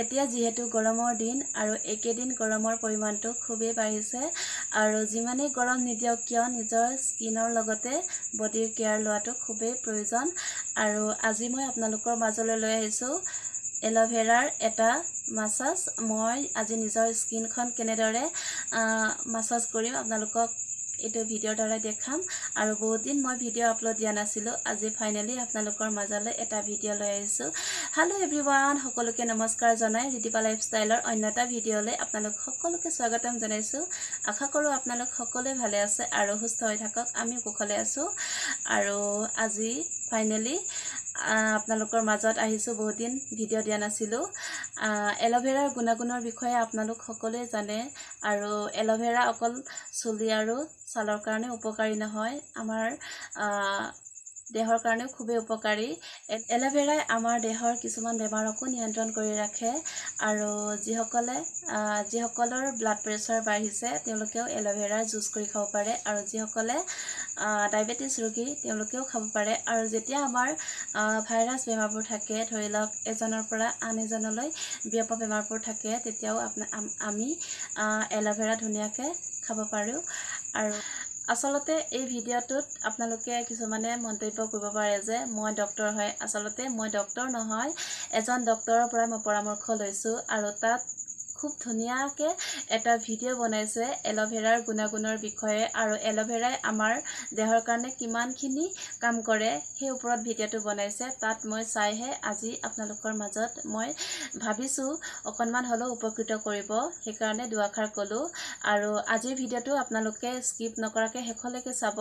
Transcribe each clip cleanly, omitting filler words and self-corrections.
এতিয়া যেহেতু গৰমৰ দিন আৰু একেদিন গৰমৰ পৰিমাণটো খুবেই বাঢ়িছে আৰু যিমানেই গৰম নিদিয়ক কিয় নিজৰ স্কিনৰ লগতে বডিৰ কেয়াৰ লোৱাটো খুবেই প্ৰয়োজন। আৰু আজি মই আপোনালোকৰ মাজলৈ লৈ আহিছোঁ এল'ভেৰাৰ এটা মাছাজ। মই আজি নিজৰ স্কিনখন কেনেদৰে মাছাজ কৰিম আপোনালোকক এইটো ভিডিঅ'ৰ দ্বাৰা দেখাম। আৰু বহুত দিন মই ভিডিঅ' আপলোড দিয়া নাছিলোঁ, আজি ফাইনেলি আপোনালোকৰ মাজলৈ এটা ভিডিঅ' লৈ আহিছোঁ। হেল্ল' এভৰিৱান, সকলোকে নমস্কাৰ জনাই ৰিদিপা লাইফষ্টাইলৰ অন্য এটা ভিডিঅ'লৈ আপোনালোক সকলোকে স্বাগতম জনাইছোঁ। আশা কৰোঁ আপোনালোক সকলোৱে ভালে আছে আৰু সুস্থ হৈ থাকক, আমি কুশলে আছোঁ। আৰু আজি ফাইনেলি আপোনালোকৰ মাজত আহিছোঁ, বহুত দিন ভিডিঅ' দিয়া নাছিলোঁ। এল'ভেৰাৰ গুণাগুণৰ বিষয়ে আপোনালোক সকলোৱে জানে আৰু এল'ভেৰা অকল চুলি আৰু ছালৰ কাৰণে উপকাৰী নহয়, আমাৰ দেহৰ কাৰণেও খুবেই উপকাৰী। এল'ভেৰাই আমাৰ দেহৰ কিছুমান বেমাৰকো নিয়ন্ত্ৰণ কৰি ৰাখে আৰু যিসকলৰ ব্লাড প্ৰেছাৰ বাঢ়িছে তেওঁলোকেও এল'ভেৰাৰ জুচ কৰি খাব পাৰে আৰু যিসকলে ডায়েবেটিছ ৰোগী তেওঁলোকেও খাব পাৰে। আৰু যেতিয়া আমাৰ ভাইৰাছ বেমাৰবোৰ থাকে, ধৰি লওক এজনৰ পৰা আন এজনলৈ বিয়পা বেমাৰবোৰ থাকে, তেতিয়াও আমি এল'ভেৰা ধুনীয়াকৈ খাব পাৰোঁ। আৰু আচলতে এই ভিডিঅ'টোত আপোনালোকে কিছুমানে মন্তব্য কৰিব পাৰে যে মই ডক্তৰ হয়। আচলতে মই ডক্তৰ নহয়, এজন ডক্তৰৰ পৰা মই পৰামৰ্শ লৈছোঁ আৰু তাত খুব ধুনীয়াকৈ এটা ভিডিঅ' বনাইছে এল'ভেৰাৰ গুণাগুণৰ বিষয়ে আৰু এল'ভেৰাই আমাৰ দেহৰ কাৰণে কিমানখিনি কাম কৰে সেই ওপৰত ভিডিঅ'টো বনাইছে। তাত মই চাইহে আজি আপোনালোকৰ মাজত মই ভাবিছোঁ অকণমান হ'লেও উপকৃত কৰিব, সেইকাৰণে দুআষাৰ ক'লোঁ। আৰু আজিৰ ভিডিঅ'টো আপোনালোকে স্কিপ নকৰাকৈ শেষলৈকে চাব।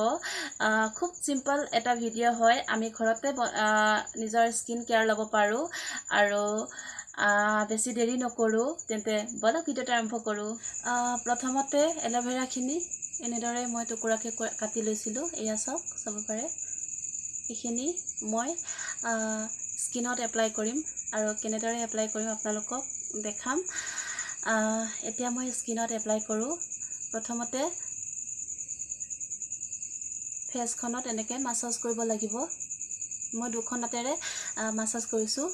খুব চিম্পল এটা ভিডিঅ' হয়, আমি ঘৰতে নিজৰ স্কিন কেয়াৰ ল'ব পাৰোঁ। আৰু বেছি দেৰি নকৰোঁ, তেন্তে বলক ভিডিঅ'টো আৰম্ভ কৰোঁ। প্ৰথমতে এল'ভেৰাখিনি এনেদৰে মই টুকুৰাকৈ কাটি লৈছিলোঁ, এয়া চাব পাৰে। এইখিনি মই স্কিনত এপ্লাই কৰিম আৰু কেনেদৰে এপ্লাই কৰিম আপোনালোকক দেখাম। এতিয়া মই স্কিনত এপ্লাই কৰোঁ। প্ৰথমতে ফেচখনত এনেকৈ মাছাজ কৰিব লাগিব। মই দুখন হাতেৰে মাছাজ কৰিছোঁ।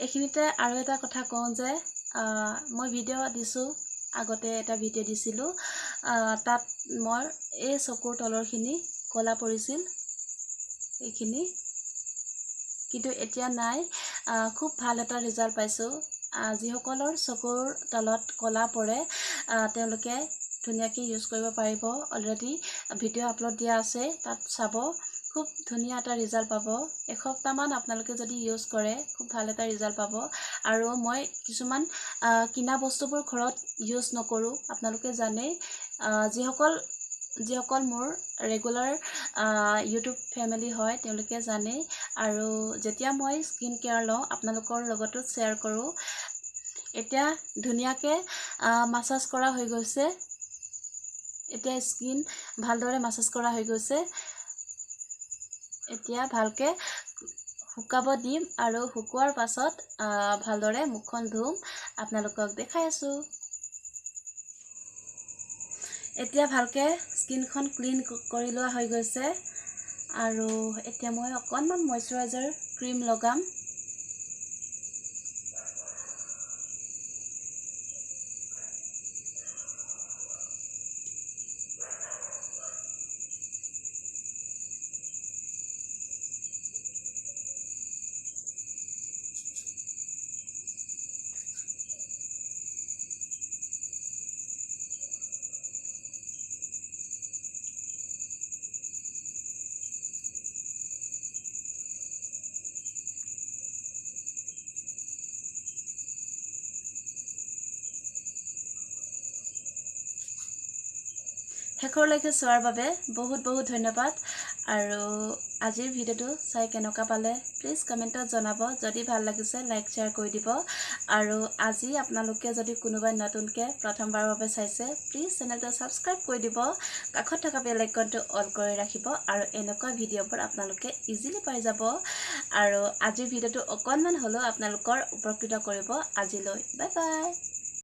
এইখিনিতে আৰু এটা কথা কওঁ যে মই ভিডিঅ' দিছোঁ, আগতে এটা ভিডিঅ' দিছিলোঁ, তাত মই এই চকুৰ তলৰখিনি ক'লা পৰিছিল এইখিনি, কিন্তু এতিয়া নাই। খুব ভাল এটা ৰিজাল্ট পাইছোঁ। যিসকলৰ চকুৰ তলত ক'লা পৰে তেওঁলোকে ধুনীয়াকৈ ইউজ কৰিব পাৰিব। অলৰেডি ভিডিঅ' আপলোড দিয়া আছে, তাত চাব। খুব ধুনীয়া এটা ৰিজাল্ট পাব এসপ্তাহমান আপোনালোকে যদি ইউজ কৰে খুব ভাল এটা ৰিজাল্ট পাব আৰু মই কিছুমান কিনা বস্তুবোৰ ঘৰত ইউজ নকৰোঁ আপোনালোকে জানেই যিসকল মোৰ ৰেগুলাৰ ইউটিউব ফেমিলি হয় তেওঁলোকে জানেই আৰু যেতিয়া মই স্কিন কেয়াৰ লওঁ আপোনালোকৰ লগতো শ্বেয়াৰ কৰোঁ এতিয়া ধুনীয়াকৈ মাছাজ কৰা হৈ গৈছে এতিয়া স্কিন ভালদৰে মাছাজ কৰা হৈ গৈছে এতিয়া ভালকৈ শুকাব দিম আৰু শুকোৱাৰ পাছত ভালদৰে মুখখন ধুম আপোনালোকক দেখাই আছোঁ এতিয়া ভালকৈ স্কিনখন ক্লিন কৰি লোৱা হৈ গৈছে আৰু এতিয়া মই অকণমান মইশ্চাৰাইজাৰ ক্ৰীম লগাম শেষৰলৈকে চোৱাৰ বাবে বহুত বহুত ধন্যবাদ আৰু আজিৰ ভিডিঅ'টো চাই কেনেকুৱা পালে প্লিজ কমেণ্টত জনাব যদি ভাল লাগিছে লাইক শ্বেয়াৰ কৰি দিব আৰু আজি আপোনালোকে যদি কোনোবাই নতুনকৈ প্ৰথমবাৰৰ বাবে চাইছে প্লিজ চেনেলটো ছাবস্ক্ৰাইব কৰি দিব কাষত থকা বেল আইকনটো অল কৰি ৰাখিব আৰু এনেকুৱা ভিডিঅ'বোৰ আপোনালোকে ইজিলি পাই যাব আৰু আজিৰ ভিডিঅ'টো অকণমান হ'লেও আপোনালোকৰ উপকৃত কৰিব আজিলৈ বাই বাই